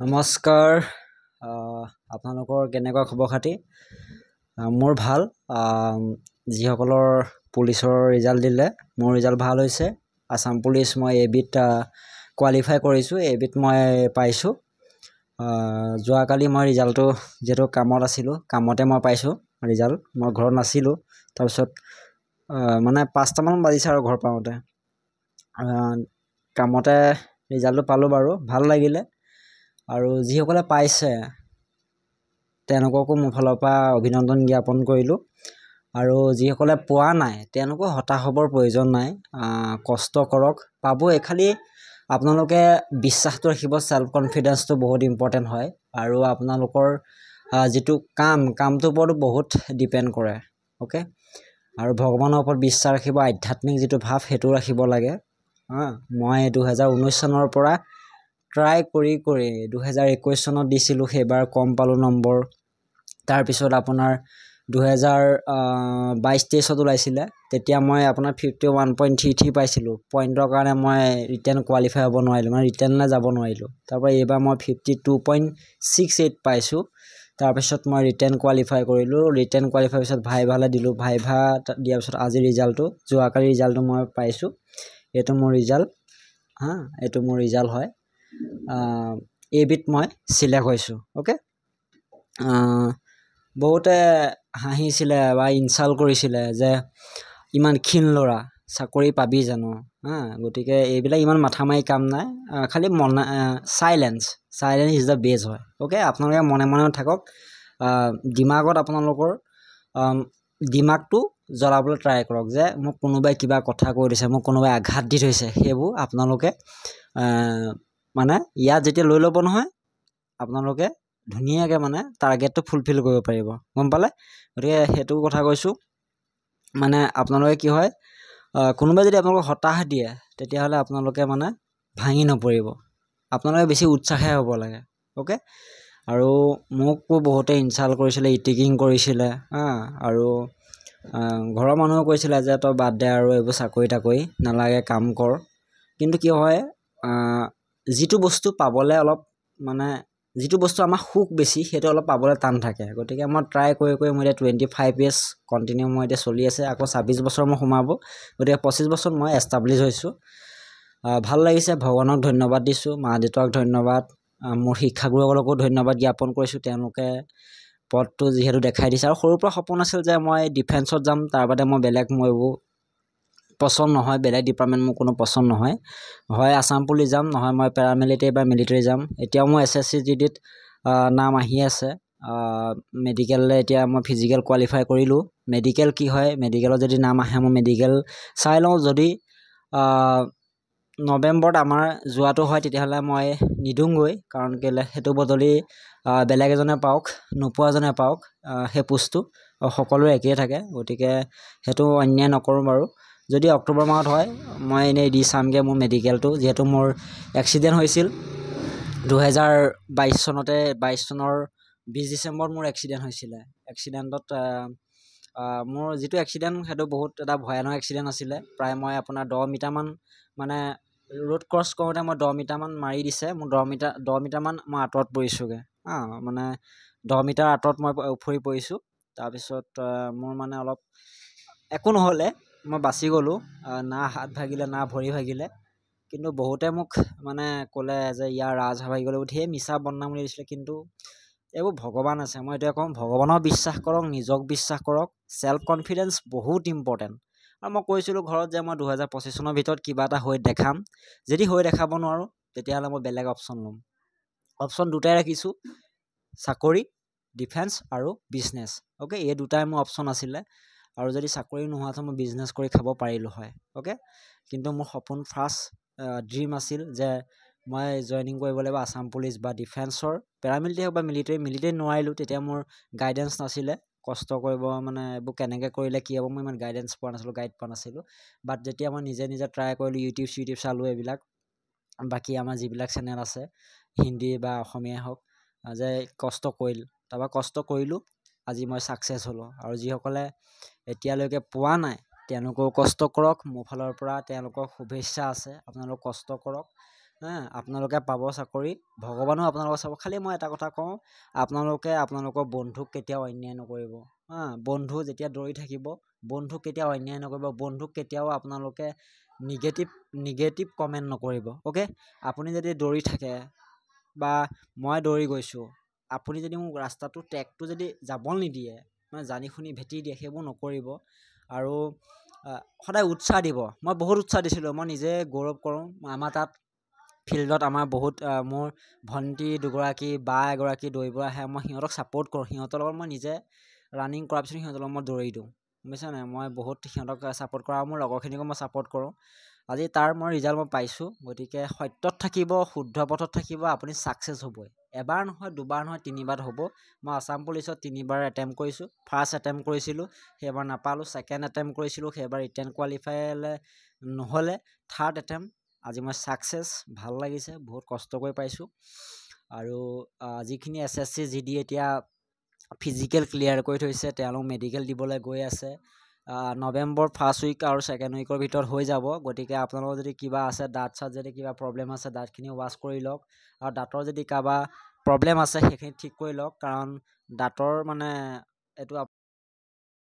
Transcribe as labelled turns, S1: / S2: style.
S1: নমস্কাৰ। আপোনালোকৰ কেনেকুৱা খবৰ খাতি? মোৰ ভাল। যিসকলৰ পুলিচৰ ৰিজাল্ট দিলে, মোৰ ৰিজাল্ট ভাল হৈছে। আছাম পুলিচ মই এবিধ কোৱালিফাই কৰিছোঁ, এবিধ মই পাইছোঁ। যোৱাকালি মই ৰিজাল্টটো যিহেতু কামত আছিলোঁ, কামতে মই পাইছোঁ ৰিজাল্ট। মই ঘৰত নাছিলোঁ। তাৰপিছত মানে 5টামান বাজিছে আৰু ঘৰ পাওঁতে। কামতে ৰিজাল্টটো পালোঁ বাৰু, ভাল লাগিলে। আৰু যিসকলে পাইছে তেওঁলোককো মোৰ ফালৰ পৰা অভিনন্দন জ্ঞাপন কৰিলোঁ। আৰু যিসকলে পোৱা নাই তেওঁলোকো হতাশ হ'বৰ প্ৰয়োজন নাই। কষ্ট কৰক, পাবই। খালি আপোনালোকে বিশ্বাসটো ৰাখিব। চেল্ফ কনফিডেন্সটো বহুত ইম্পৰ্টেণ্ট হয়। আৰু আপোনালোকৰ যিটো কামটোৰ ওপৰতো বহুত ডিপেণ্ড কৰে। অ'কে। আৰু ভগৱানৰ ওপৰত বিশ্বাস ৰাখিব, আধ্যাত্মিক যিটো ভাৱ সেইটো ৰাখিব লাগে। মই 2019 চনৰ পৰা ট্ৰাই কৰি 2021 চনত দিছিলোঁ, সেইবাৰ কম পালোঁ নম্বৰ। তাৰপিছত আপোনাৰ 2022-23 ওলাইছিলে, তেতিয়া মই আপোনাৰ 51.33 পাইছিলোঁ। পইণ্টৰ কাৰণে মই ৰিটেন কোৱালিফাই হ'ব নোৱাৰিলোঁ, মানে ৰিটেনলৈ যাব নোৱাৰিলোঁ। তাৰপৰা এইবাৰ মই 52.68 পাইছোঁ। তাৰপিছত মই ৰিটেন কোৱালিফাই কৰিলোঁ। ৰিটেন কোৱালিফাই পিছত ভাইভালৈ দিলোঁ। ভাইভা দিয়াৰ পিছত আজি ৰিজাল্টটো, যোৱাকালি ৰিজাল্টটো মই পাইছোঁ। এইটো মোৰ ৰিজাল্ট। এইটো মোৰ ৰিজাল্ট হয়। এইবিধ মই চিলেক্ট হৈছোঁ। অ'কে। বহুতে হাঁহিছিলে বা ইনচাল্ট কৰিছিলে যে ইমান ক্ষীণ ল'ৰা, চাকৰি পাবি জানো? গতিকে এইবিলাক ইমান মাথা মাৰি কাম নাই। খালি চাইলেঞ্চ ইজ দ্য বেষ্ট হয়। অ'কে। আপোনালোকে মনে মনে থাকক। দিমাগত আপোনালোকৰ দিমাগটো জ্বলাবলৈ ট্ৰাই কৰক যে মোক কোনোবাই কিবা কথা কৈ দিছে, মোক কোনোবাই আঘাত দি থৈছে। সেইবোৰ আপোনালোকে মানে ইয়াত যেতিয়া লৈ ল'ব নহয়, আপোনালোকে ধুনীয়াকৈ মানে টাৰ্গেটটো ফুলফিল কৰিব পাৰিব। গম পালে? গতিকে সেইটো কথা কৈছোঁ। মানে আপোনালোকে কি হয়, কোনোবাই যদি আপোনালোকক হতাশ দিয়ে, তেতিয়াহ'লে আপোনালোকে মানে ভাঙি নপৰিব। আপোনালোকে বেছি উৎসাহে হ'ব লাগে। অ'কে। আৰু মোকো বহুতে ইনচাল্ট কৰিছিলে, ইটিকিং কৰিছিলে। আৰু ঘৰৰ মানুহেও কৈছিলে যে তই বাদ দে আৰু, এইবোৰ চাকৰি তাকৰি নালাগে, কাম কৰ। কিন্তু কি হয়, যিটো বস্তু পাবলৈ অলপ মানে যিটো বস্তু আমাৰ সুখ বেছি, সেইটো অলপ পাবলৈ টান থাকে। গতিকে মই ট্ৰাই কৰি মই এতিয়া 25 years কণ্টিনিউ মই এতিয়া চলি আছে। আকৌ 26 বছৰ মই সোমাব। গতিকে 25 বছৰত মই এষ্টাব্লিছ হৈছোঁ। ভাল লাগিছে। ভগৱানক ধন্যবাদ দিছোঁ, মা দেউতাক ধন্যবাদ, মোৰ শিক্ষাগুৰুসকলকো ধন্যবাদ জ্ঞাপন কৰিছোঁ। তেওঁলোকে পথটো যিহেতু দেখাই দিছে। আৰু সৰুৰ পৰা সপোন আছিল যে মই ডিফেন্সত যাম। তাৰ বাদে মই এইবোৰ পচন্দ নহয়, বেলেগ ডিপাৰ্টমেণ্ট মোৰ কোনো পচন্দ নহয়। হয় আছাম পুলিচ যাম, নহয় মই পেৰামিলিটাৰী বা মিলিটাৰী যাম। এতিয়াও মই SSC GD নাম আহি আছে। মেডিকেললৈ এতিয়া মই ফিজিকেল কোৱালিফাই কৰিলোঁ। মেডিকেল কি হয়, মেডিকেলত যদি নাম আহে, মই মেডিকেল চাই লওঁ। যদি নৱেম্বৰত আমাৰ যোৱাটো হয়, তেতিয়াহ'লে মই নিদিওঁগৈ। কাৰণ কেলৈ, সেইটো বদলি বেলেগ এজনে পাওক, নোপোৱাজনে পাওক সেই পোষ্টটো। সকলোৰে একেই থাকে। গতিকে সেইটো অন্যায় নকৰোঁ বাৰু। যদি অক্টোবৰ মাহত হয়, মই এনেই দি চামগৈ মোৰ মেডিকেলটো। যিহেতু মোৰ এক্সিডেণ্ট হৈছিল 2022 চনতে। 22 চনৰ 20 ডিচেম্বৰত মোৰ এক্সিডেণ্ট হৈছিলে। এক্সিডেণ্টত মোৰ যিটো এক্সিডেণ্ট, সেইটো বহুত এটা ভয়ানক এক্সিডেণ্ট আছিলে। প্ৰায় মই আপোনাৰ 10 মিটাৰমান মানে ৰোড ক্ৰছ কৰোঁতে মই 10 মিটাৰমান মাৰি দিছে। মোৰ 10 মিটাৰমান মই আঁতৰত পৰিছোঁগৈ। মানে 10 মিটাৰ আঁতৰত মই উফৰি পৰিছোঁ। তাৰপিছত মোৰ মানে অলপ একো নহ'লে, মই বাচি গ'লোঁ। না হাত ভাগিলে, না ভৰি ভাগিলে। কিন্তু বহুতে মোক মানে ক'লে যে ইয়াৰ ৰাজহাঁহ ভাগি গ'লে, ধেৰ মিছা বদনামনি দিছিলে। কিন্তু এইবোৰ ভগৱান আছে। মই এতিয়া কওঁ, ভগৱানক বিশ্বাস কৰক, নিজক বিশ্বাস কৰক। চেল্ফ কনফিডেন্স বহুত ইম্পৰ্টেণ্ট। আৰু মই কৈছিলোঁ ঘৰত যে মই 2025 চনৰ ভিতৰত কিবা এটা হৈ দেখাম। যদি হৈ দেখাব নোৱাৰোঁ, তেতিয়াহ'লে মই বেলেগ অপশ্যন ল'ম। অপশ্যন দুটাই ৰাখিছোঁ, চাকৰি, ডিফেন্স আৰু বিজনেছ। অ'কে। এই দুটাই মোৰ অপশ্যন আছিলে। আৰু যদি চাকৰি নোহোৱাটো মই বিজনেছ কৰি খাব পাৰিলোঁ হয়। অ'কে। কিন্তু মোৰ সপোন ফাৰ্ষ্ট ড্ৰিম আছিল যে মই জইনিং কৰিব লাগিব আছাম পুলিচ বা ডিফেন্সৰ, পেৰামিলিটাৰী হওক বা মিলিটাৰী নোৱাৰিলোঁ। তেতিয়া মোৰ গাইডেন্স নাছিলে। কষ্ট কৰিব মানে এইবোৰ কেনেকৈ কৰিলে কি হ'ব, মই ইমান গাইড পোৱা নাছিলোঁ। বাট যেতিয়া মই নিজে ট্ৰাই কৰিলোঁ, ইউটিউব চালোঁ এইবিলাক, বাকী আমাৰ যিবিলাক চেনেল আছে হিন্দী বা অসমীয়াই হওক, যে কষ্ট কৰিলোঁ। তাৰপৰা কষ্ট কৰিলোঁ, আজি মই ছাকচেছ হ'লোঁ। আৰু যিসকলে এতিয়ালৈকে পোৱা নাই, তেওঁলোকেও কষ্ট কৰক। মোৰ ফালৰ পৰা তেওঁলোকক শুভেচ্ছা আছে। আপোনালোক কষ্ট কৰক। আপোনালোকে পাব চাকৰি, ভগৱানেও আপোনালোকক চাব। খালি মই এটা কথা কওঁ, আপোনালোকে আপোনালোকৰ বন্ধুক কেতিয়াও অন্যায় নকৰিব। বন্ধু যেতিয়া দৌৰি থাকিব, বন্ধুক কেতিয়াও অন্যায় নকৰিব, বন্ধুক কেতিয়াও আপোনালোকে নিগেটিভ কমেণ্ট নকৰিব। অ'কে, আপুনি যদি দৌৰি থাকে বা মই দৌৰি গৈছোঁ, আপুনি যদি মোক ৰাস্তাটো ট্ৰেকটো যদি যাব নিদিয়ে, মানে জানি শুনি ভেটি দিয়ে, সেইবোৰ নকৰিব। আৰু সদায় উৎসাহ দিব। মই বহুত উৎসাহ দিছিলোঁ, মই নিজে গৌৰৱ কৰোঁ। আমাৰ তাত ফিল্ডত আমাৰ বহুত মোৰ ভণ্টি দুগৰাকী, বা এগৰাকী দৌৰিব আহে, মই সিহঁতক ছাপোৰ্ট কৰোঁ। সিহঁতৰ লগত মই নিজে ৰানিং কৰাৰ পিছত সিহঁতৰ লগত মই দৌৰি দিওঁ, বুজিছা নাই। মই বহুত সিহঁতক ছাপোৰ্ট কৰোঁ আৰু মোৰ লগৰখিনিকো মই ছাপোৰ্ট কৰোঁ। আজি তাৰ মই ৰিজাল্ট মই পাইছোঁ। গতিকে সত্যত থাকিব, শুদ্ধ পথত থাকিব, আপুনি ছাকচেছ হ'বই। এবাৰ নহয়, দুবাৰ নহয়, 3বাৰ হ'ব। মই আছাম পুলিচত 3বাৰ এটেম্প কৰিছোঁ। ফাৰ্ষ্ট এটেম্প কৰিছিলোঁ, সেইবাৰ নাপালোঁ। ছেকেণ্ড এটেম্প কৰিছিলোঁ, সেইবাৰ ৰিটেন কোৱালিফাই নহ'লে। থাৰ্ড এটেম্প, আজি মই ছাকচেছ। ভাল লাগিছে, বহুত কষ্ট কৰি পাইছোঁ। আৰু যিখিনি SSC GD এতিয়া ফিজিকেল ক্লিয়াৰ কৰি থৈছে, তেওঁলোক মেডিকেল দিবলৈ গৈ আছে। নৱেম্বৰ ফাৰ্ষ্ট উইক আৰু ছেকেণ্ড উইকৰ ভিতৰত হৈ যাব। গতিকে আপোনালোকৰ যদি কিবা আছে, দাঁত চাত যদি কিবা প্ৰব্লেম আছে, দাঁতখিনি ৱাছ কৰি লওক। আৰু দাঁতৰ যদি কাৰোবাৰ প্ৰব্লেম আছে, সেইখিনি ঠিক কৰি লওক। কাৰণ দাঁতৰ মানে এইটো